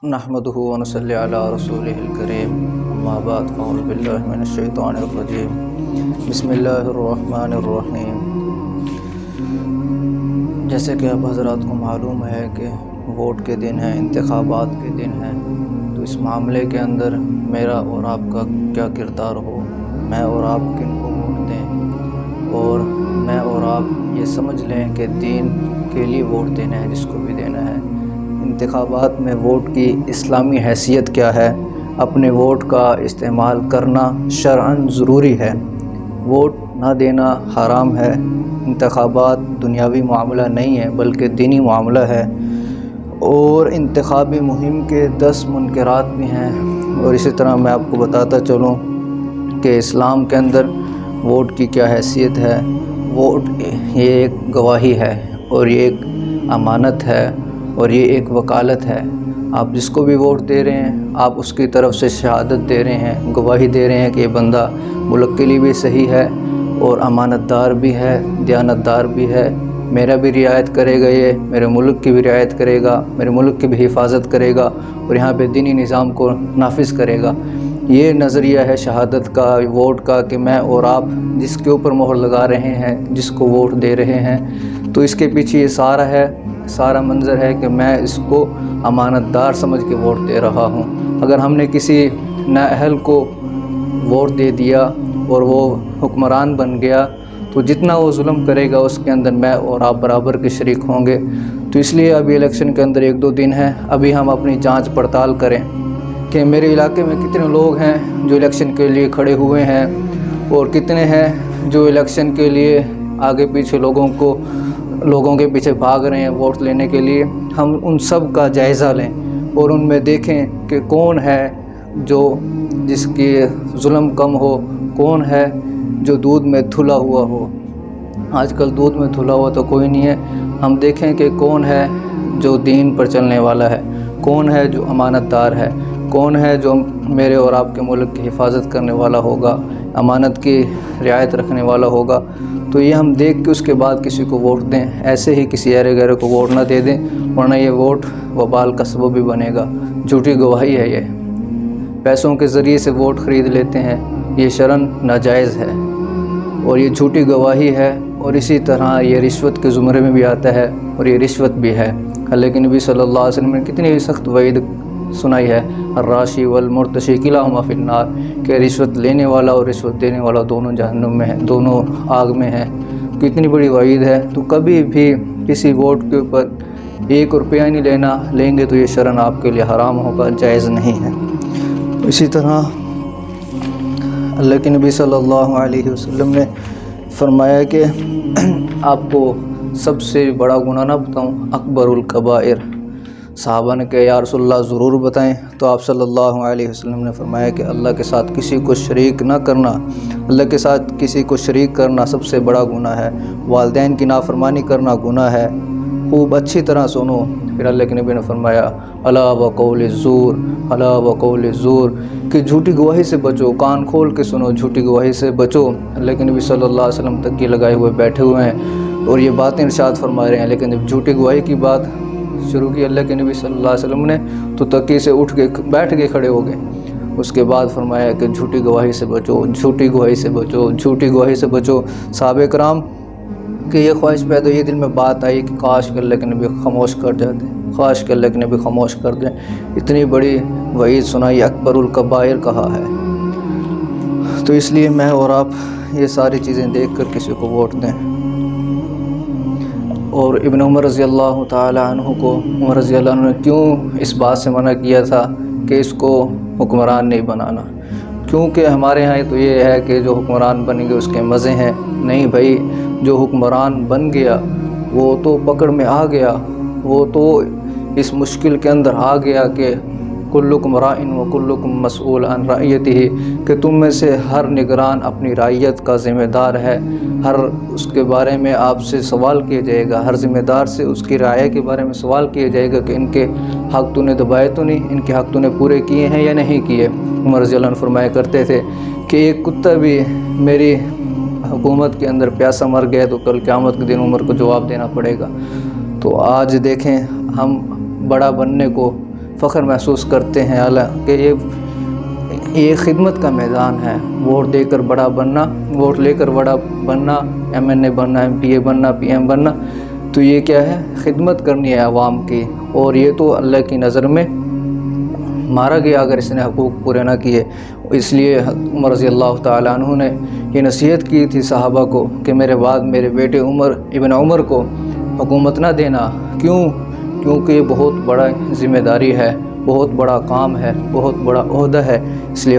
नहमदुहु व नसल्ली अला रसूलिहिल करीम अम्मा बाद फ़अऊज़ु बिल्लाहि मिनश शैतानिर रजीम बिस्मिल्लाहिर रहमानिर रहीम। जैसे कि आप हज़रात को मालूम है कि वोट के दिन हैं, इंतखाबात के दिन हैं, तो इस मामले के अंदर मेरा और आपका क्या किरदार हो, मैं और आप किन को वोट दें, और मैं और आप ये समझ लें कि दीन के लिए वोट देना है जिसको भी देना है। इंतखाबात में वोट की इस्लामी हैसियत क्या है, अपने वोट का इस्तेमाल करना शरअन ज़रूरी है, वोट ना देना हराम है। इंतखाबात दुनियावी मामला नहीं है बल्कि दीनी मामला है, और इंतखाबी मुहिम के 10 मुनकरात भी हैं। और इसी तरह मैं आपको बताता चलूँ कि इस्लाम के अंदर वोट की क्या हैसियत है। वोट ये एक गवाही है, और ये एक अमानत है, और ये एक वकालत है। आप जिसको भी वोट दे रहे हैं, आप उसकी तरफ से शहादत दे रहे हैं, गवाही दे रहे हैं कि ये बंदा मुल्क के लिए भी सही है और अमानतदार भी है, दयानतदार भी है, मेरा भी रियायत करेगा, ये मेरे मुल्क की भी रियायत करेगा, मेरे मुल्क की भी हिफाजत करेगा, और यहाँ पे दीनी निज़ाम को नाफिज़ करेगा। ये नज़रिया है शहादत का, वोट का, कि मैं और आप जिसके ऊपर मोहर लगा रहे हैं, जिसको वोट दे रहे हैं, तो इसके पीछे ये सारा मंज़र है कि मैं इसको अमानतदार समझ के वोट दे रहा हूँ। अगर हमने किसी नाअहल को वोट दे दिया और वो हुक्मरान बन गया, तो जितना वो जुल्म करेगा उसके अंदर मैं और आप बराबर के शरीक होंगे। तो इसलिए अभी इलेक्शन के अंदर 1-2 दिन है, अभी हम अपनी जांच पड़ताल करें कि मेरे इलाके में कितने लोग हैं जो इलेक्शन के लिए खड़े हुए हैं, और कितने हैं जो इलेक्शन के लिए आगे पीछे लोगों के पीछे भाग रहे हैं वोट लेने के लिए। हम उन सब का जायज़ा लें और उनमें देखें कि कौन है जो जिसकी जुल्म कम हो, कौन है जो दूध में धुला हुआ हो। आजकल दूध में धुला हुआ तो कोई नहीं है। हम देखें कि कौन है जो दीन पर चलने वाला है, कौन है जो अमानतदार है, कौन है जो मेरे और आपके मुल्क की हिफाजत करने वाला होगा, अमानत की रियायत रखने वाला होगा। तो ये हम देख के उसके बाद किसी को वोट दें, ऐसे ही किसी अरे गहरे को वोट ना दे दें, वरना ये वोट वबाल का सबब भी बनेगा। झूठी गवाही है, ये पैसों के ज़रिए से वोट ख़रीद लेते हैं, ये शरन नाजायज़ है और ये झूठी गवाही है, और इसी तरह ये रिश्वत के ज़ुमरे में भी आता है, और ये रिश्वत भी है। लेकिन नबी सल्लल्लाहु अलैहि वसल्लम ने कितनी सख्त वईद सुनाई है, अर्राशी वल मुर्तशी किलाहुमा फिन्नार, कि रिश्वत लेने वाला और रिश्वत देने वाला दोनों जहन्नुम में है, दोनों आग में हैं। कितनी बड़ी वईद है। तो कभी भी किसी वोट के ऊपर 1 रुपया नहीं लेंगे तो ये शरन आपके लिए हराम होगा, जायज़ नहीं है। इसी तरह अल्लाह के नबी सल्लल्लाहु अलैहि वसल्लम ने फरमाया कि आपको सबसे बड़ा गुनाह ना बताऊँ, अकबरुल कबाइर। सहाबा ने कहा या रसूलल्लाह ज़रूर बताएं। तो आप सल्लल्लाहु अलैहि वसल्लम ने फरमाया कि अल्लाह के साथ किसी को शरीक ना करना, अल्लाह के साथ किसी को शरीक करना सबसे बड़ा गुनाह है। वालिदैन की नाफरमानी करना गुनाह है। खूब अच्छी तरह सुनो। फिर अल्लाह के नबी ने फरमाया अला व कौल ज़ूर, अला व कौल ज़ूर, कि झूठी गवाही से बचो, कान खोल के सुनो, झूठी गवाही से बचो। अल्लाह के नबी सल्लल्लाहु अलैहि वसल्लम तक की लगाए हुए बैठे हुए हैं और ये बातें इरशाद फरमा रहे हैं। लेकिन जब झूठी गवाही की बात शुरू की अल्लाह के नबी सल्लल्लाहु अलैहि वसल्लम ने, तो तकी से उठ के बैठ के खड़े हो गए। उसके बाद फरमाया कि झूठी गवाही से बचो, झूठी गवाही से बचो, झूठी गवाही से बचो। साहबे कराम कि ये ख्वाहिश पैदा ये दिल में बात आई कि काश के अल्लाह के नबी खामोश कर जाते, काश के अल्लाह के नबी खामोश कर दें। इतनी बड़ी वईद सुनाई, अकबरुल कबाइर कहा है। तो इसलिए मैं और आप ये सारी चीज़ें देख कर किसी को वोट दें। और इब्न उमर रज़ी अल्लाह ताला अन्हु को उमर रज़ी अल्लाह ने क्यों इस बात से मना किया था कि इसको हुक्मरान नहीं बनाना, क्योंकि हमारे यहाँ तो ये है कि जो हुक्मरान बनेंगे उसके मज़े हैं। नहीं भाई, जो हुक्मरान बन गया वो तो पकड़ में आ गया, वो तो इस मुश्किल के अंदर आ गया कि कुल्लुकुम राइन व कुल्लुकुम मसऊल अन रइयतिही, कि तुम में से हर निगरान अपनी रायत का ज़िम्मेदार है, हर उसके बारे में आपसे सवाल किया जाएगा, हर ज़िम्मेदार से उसकी राय के बारे में सवाल किया जाएगा कि इनके हक़ तूने दबाए तो नहीं, इनके हक़ तूने पूरे किए हैं या नहीं किए। उमर रज़ी अल्लाह अन्हु फरमाया करते थे कि एक कुत्ता भी मेरी हुकूमत के अंदर प्यासा मर गया तो कल क़यामत के दिन उमर को जवाब देना पड़ेगा। तो आज देखें हम बड़ा बनने को فخر محسوس کرتے ہیں، حالانکہ یہ خدمت کا میدان ہے۔ ووٹ لے کر بڑا بننا، MNA بننا، MPA بننا، PM بننا، تو یہ کیا ہے؟ خدمت کرنی ہے عوام کی، اور یہ تو اللہ کی نظر میں مارا گیا اگر اس نے حقوق پورے نہ کیے۔ اس لیے عمر رضی اللہ تعالیٰ عنہ نے یہ نصیحت کی تھی صحابہ کو کہ میرے بعد میرے بیٹے ابن عمر کو حکومت نہ دینا۔ کیونکہ یہ بہت بڑا ذمہ داری ہے، بہت بڑا کام ہے، بہت بڑا عہدہ ہے۔ اس لیے